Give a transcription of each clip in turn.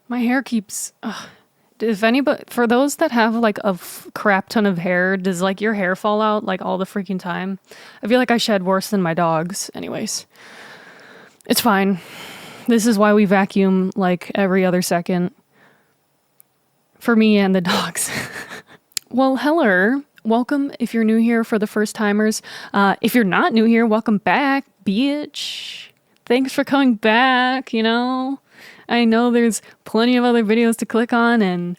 My hair keeps... If anybody, for those that have like a crap ton of hair, does like your hair fall out like all the freaking time? I feel like I shed worse than my dogs. Anyways, it's fine. This is why we vacuum like every other second. For me and the dogs. Well, hello. Welcome if you're new here for the first timers. If you're not new here, welcome back, bitch. Thanks for coming back, you know? I know there's plenty of other videos to click on and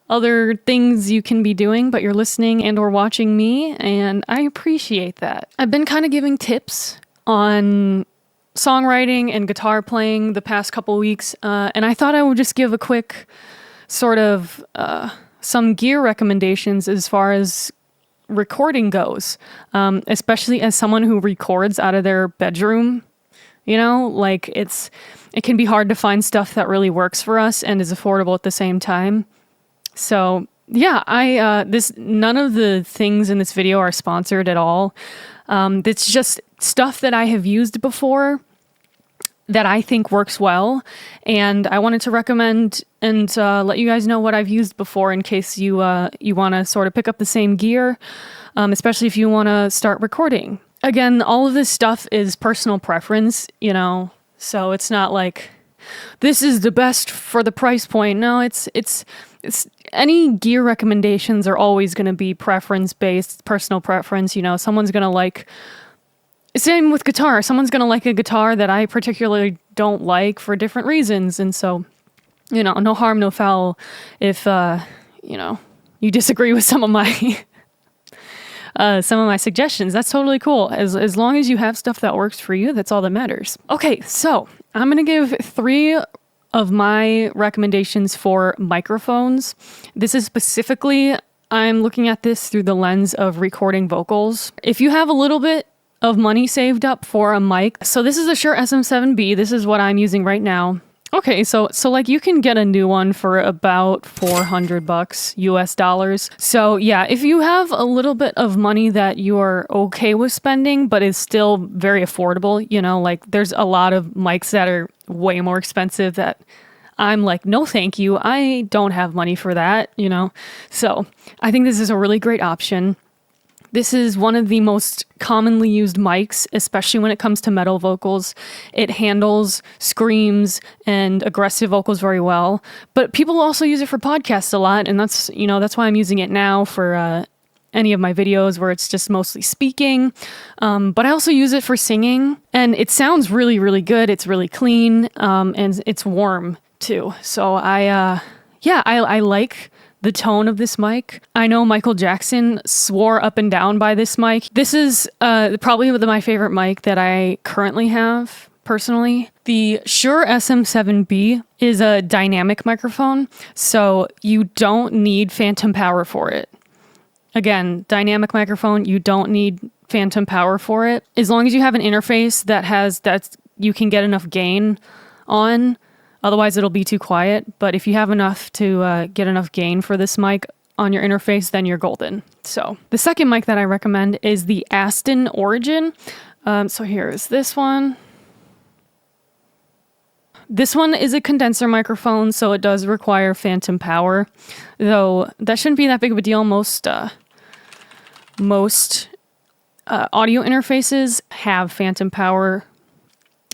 other things you can be doing, but you're listening and or watching me, and I appreciate that. I've been kind of giving tips on songwriting and guitar playing the past couple weeks, and I thought I would just give a quick sort of some gear recommendations as far as recording goes, especially as someone who records out of their bedroom. You know, like it can be hard to find stuff that really works for us and is affordable at the same time. So yeah, none of the things in this video are sponsored at all. It's just stuff that I have used before that I think works well. And I wanted to recommend and let you guys know what I've used before in case you want to sort of pick up the same gear, especially if you want to start recording. Again, all of this stuff is personal preference, you know, so it's not like this is the best for the price point. No, it's any gear recommendations are always going to be preference based, personal preference. You know, someone's going to like, same with guitar. Someone's going to like a guitar that I particularly don't like for different reasons. And so, you know, no harm, no foul if, you know, you disagree with some of my suggestions. That's totally cool. As long as you have stuff that works for you, that's all that matters. Okay, so I'm going to give 3 of my recommendations for microphones. This is specifically, I'm looking at this through the lens of recording vocals. If you have a little bit of money saved up for a mic, so this is a Shure SM7B. This is what I'm using right now. Okay, so like you can get a new one for about $400 US dollars. So yeah, if you have a little bit of money that you're okay with spending, but is still very affordable, you know, like there's a lot of mics that are way more expensive that I'm like, no, thank you. I don't have money for that, you know? So I think this is a really great option. This is one of the most commonly used mics, especially when it comes to metal vocals. It handles screams and aggressive vocals very well, but people also use it for podcasts a lot, and that's why I'm using it now for any of my videos where it's just mostly speaking. But I also use it for singing, and it sounds really, really good. It's really clean, and it's warm too. So I like the tone of this mic. I know Michael Jackson swore up and down by this mic. This is probably my favorite mic that I currently have, personally. The Shure SM7B is a dynamic microphone, so you don't need phantom power for it. Again, dynamic microphone, you don't need phantom power for it. As long as you have an interface that you can get enough gain on. Otherwise, it'll be too quiet. But if you have enough to get enough gain for this mic on your interface, then you're golden. So the second mic that I recommend is the Aston Origin. So here is this one. This one is a condenser microphone, so it does require phantom power. Though that shouldn't be that big of a deal. Most audio interfaces have phantom power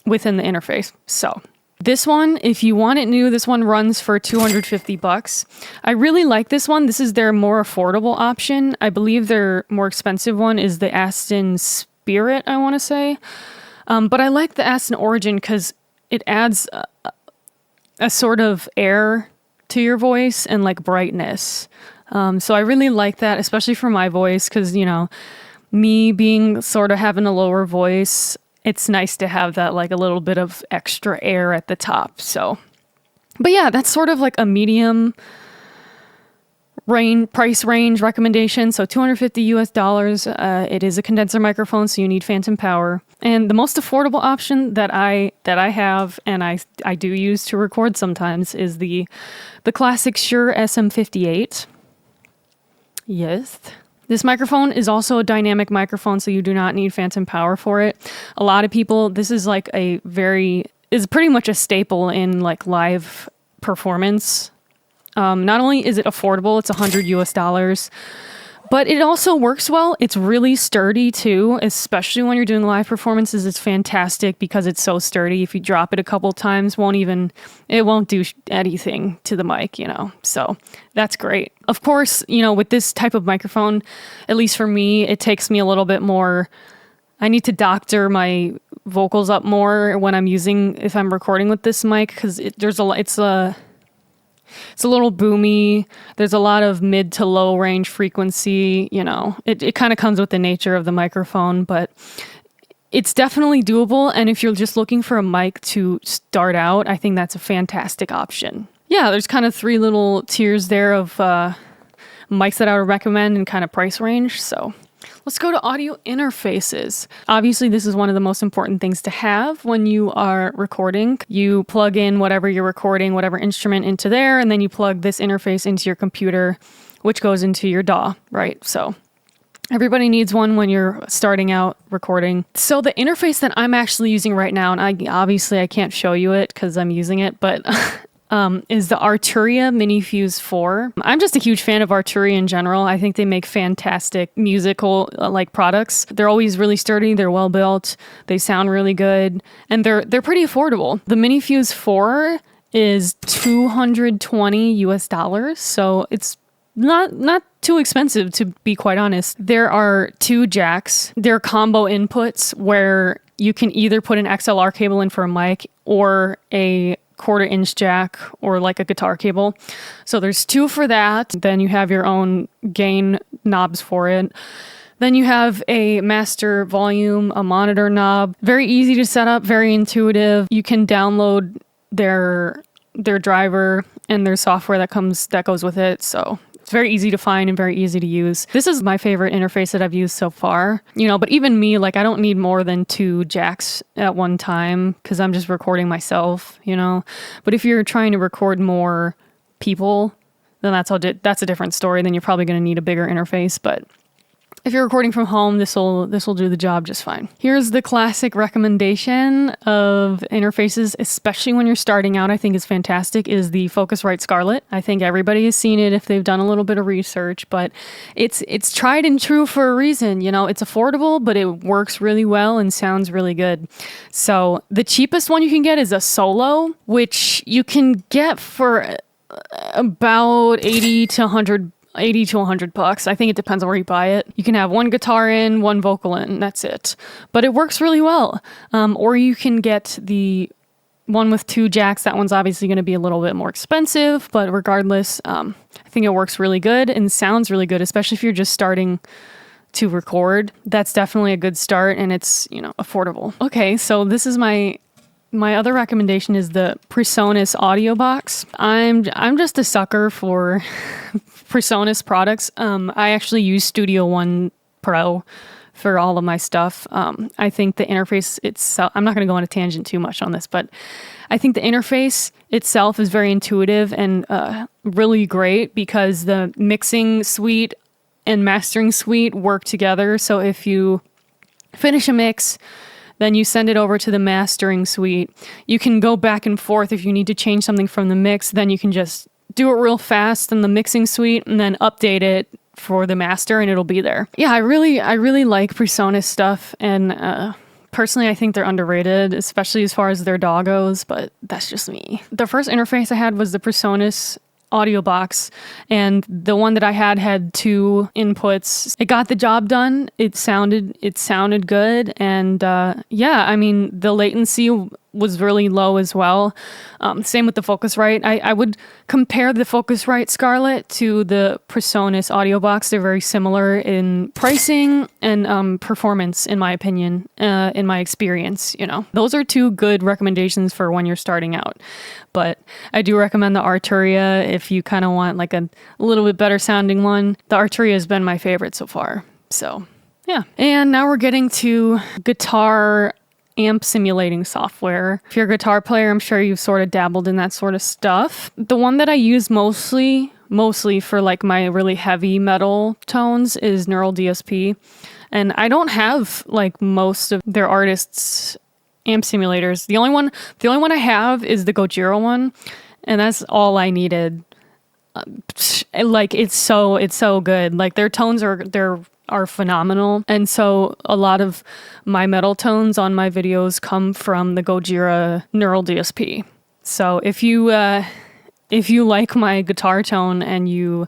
within the interface. So this one, if you want it new, this one runs for $250. I really like this one. This is their more affordable option. I believe their more expensive one is the Aston Spirit, I want to say. But I like the Aston Origin because it adds a sort of air to your voice and like brightness. So I really like that, especially for my voice, because, you know, me being sort of having a lower voice, it's nice to have that like a little bit of extra air at the top. So, but yeah, that's sort of like a medium price range recommendation. So $250 US dollars. It is a condenser microphone, so you need phantom power. And the most affordable option that I have and I do use to record sometimes is the classic Shure SM58. Yes. This microphone is also a dynamic microphone, so you do not need phantom power for it. A lot of people, this is like is pretty much a staple in like live performance. Not only is it affordable, it's $100 US, but it also works well. It's really sturdy too, especially when you're doing live performances. It's fantastic because it's so sturdy. If you drop it a couple times, it won't do anything to the mic, you know, so that's great. Of course, you know, with this type of microphone, at least for me, it takes me a little bit more. I need to doctor my vocals up more when if I'm recording with this mic, because it's a little boomy. There's a lot of mid to low range frequency, you know. It kind of comes with the nature of the microphone, but it's definitely doable. And if you're just looking for a mic to start out, I think that's a fantastic option. Yeah, there's kind of 3 little tiers there of mics that I would recommend and kind of price range. So let's go to audio interfaces. Obviously, this is one of the most important things to have when you are recording. You plug in whatever you're recording, whatever instrument into there, and then you plug this interface into your computer, which goes into your DAW, right? So everybody needs one when you're starting out recording. So the interface that I'm actually using right now, and I can't show you it because I'm using it, but is the Arturia Minifuse 4. I'm just a huge fan of Arturia in general. I think they make fantastic musical like products. They're always really sturdy, they're well built, they sound really good, and they're pretty affordable. The Minifuse 4 is $220 US, so it's not too expensive, to be quite honest. There are 2 jacks. They're combo inputs where you can either put an XLR cable in for a mic or a 1/4-inch jack or like a guitar cable. So there's 2 for that. Then you have your own gain knobs for it. Then you have a master volume, a monitor knob. Very easy to set up, very intuitive. You can download their driver and their software that goes with it. So it's very easy to find and very easy to use. This is my favorite interface that I've used so far. You know, but even me, like I don't need more than 2 jacks at one time because I'm just recording myself, you know. But if you're trying to record more people, then that's a different story. Then you're probably going to need a bigger interface, but if you're recording from home, this will do the job just fine. Here's the classic recommendation of interfaces, especially when you're starting out, I think is fantastic, is the Focusrite Scarlett. I think everybody has seen it if they've done a little bit of research, but it's tried and true for a reason. You know, it's affordable, but it works really well and sounds really good. So the cheapest one you can get is a Solo, which you can get for about $80 to $100. I think it depends on where you buy it. You can have 1 guitar in, 1 vocal in, that's it. But it works really well. Or you can get the one with 2 jacks. That one's obviously going to be a little bit more expensive, but regardless, I think it works really good and sounds really good, especially if you're just starting to record. That's definitely a good start, and it's, you know, affordable. Okay, so this is my other recommendation is the Presonus Audiobox. I'm just a sucker for Presonus products. I actually use Studio One Pro for all of my stuff. I think the interface itself, I'm not going to go on a tangent too much on this, but I think the interface itself is very intuitive and really great because the mixing suite and mastering suite work together. So if you finish a mix, then you send it over to the mastering suite. You can go back and forth if you need to change something from the mix, then you can just do it real fast in the mixing suite and then update it for the master and it'll be there. Yeah, I really like Presonus stuff, and personally I think they're underrated, especially as far as their DAW goes, but that's just me. The first interface I had was the Presonus Audiobox, and the one that I had 2 inputs. It got the job done. It sounded good, and yeah, I mean the latency was really low as well. Same with the Focusrite. I would compare the Focusrite Scarlett to the Presonus Audiobox. They're very similar in pricing and performance, in my opinion, in my experience. You know, those are 2 good recommendations for when you're starting out. But I do recommend the Arturia if you kind of want like a little bit better sounding one. The Arturia has been my favorite so far. So yeah. And now we're getting to guitar amp simulating software. If you're a guitar player, I'm sure you've sort of dabbled in that sort of stuff. The one that I use mostly for like my really heavy metal tones is Neural DSP. And I don't have like most of their artists' amp simulators. The only one I have is the Gojira one. And that's all I needed. Like it's so good. Like their tones are phenomenal. And so a lot of my metal tones on my videos come from the Gojira Neural DSP. So if you like my guitar tone and you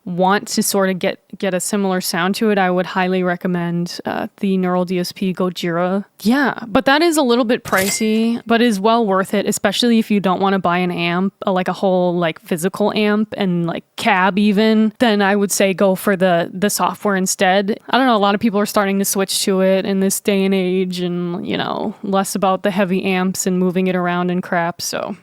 want to sort of get a similar sound to it, I would highly recommend the Neural DSP Gojira. Yeah, but that is a little bit pricey, but is well worth it, especially if you don't want to buy an amp, like a whole like physical amp and like cab even, then I would say go for the software instead. I don't know, a lot of people are starting to switch to it in this day and age and, you know, less about the heavy amps and moving it around and crap, so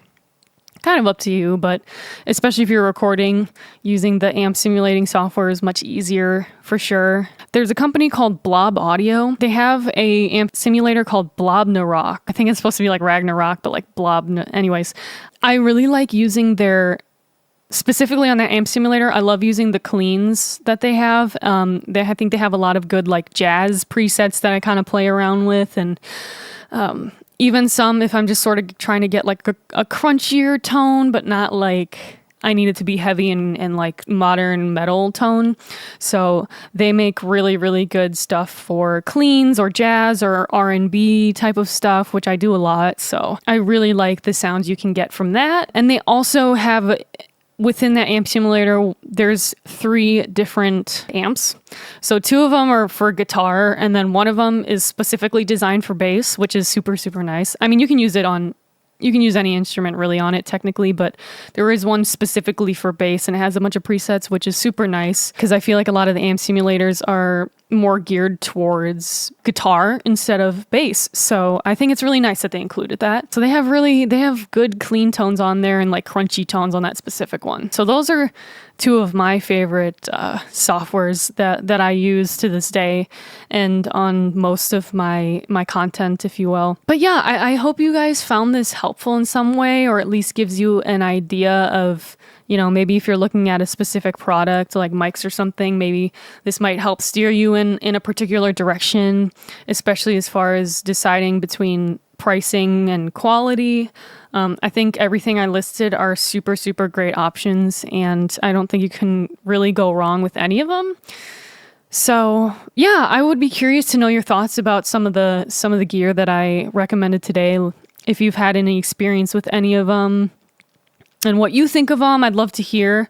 kind of up to you, but especially if you're recording, using the amp simulating software is much easier for sure. There's a company called Blob Audio. They have a amp simulator called Blobnarok. I think it's supposed to be like Ragnarok, but like Blob. Anyways, I really like using their, specifically on that amp simulator, I love using the cleans that they have. I think they have a lot of good like jazz presets that I kind of play around with, and even some if I'm just sort of trying to get like a crunchier tone, but not like I need it to be heavy and like modern metal tone. So they make really, really good stuff for cleans or jazz or R&B type of stuff, which I do a lot. So I really like the sounds you can get from that. And they also have, within that amp simulator, there's 3 different amps. So 2 of them are for guitar, and then one of them is specifically designed for bass, which is super, super nice. I mean, you can use any instrument really on it technically, but there is one specifically for bass, and it has a bunch of presets, which is super nice because I feel like a lot of the amp simulators are more geared towards guitar instead of bass. So I think it's really nice that they included that. So they have good clean tones on there and like crunchy tones on that specific one. So those are 2 of my favorite softwares that I use to this day and on most of my content, if you will. But yeah, I hope you guys found this helpful in some way, or at least gives you an idea of, you know, maybe if you're looking at a specific product like mics or something, maybe this might help steer you in a particular direction, especially as far as deciding between pricing and quality. I think everything I listed are super, super great options, and I don't think you can really go wrong with any of them. So yeah, I would be curious to know your thoughts about some of the gear that I recommended today. If you've had any experience with any of them and what you think of them, I'd love to hear,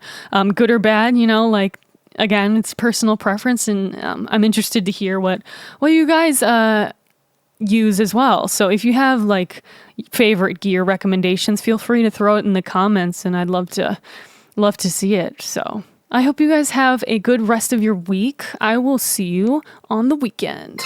good or bad, you know, like, again, it's personal preference, and I'm interested to hear what you guys use as well. So if you have like favorite gear recommendations, feel free to throw it in the comments, and I'd love to see it. So I hope you guys have a good rest of your week. I will see you on the weekend.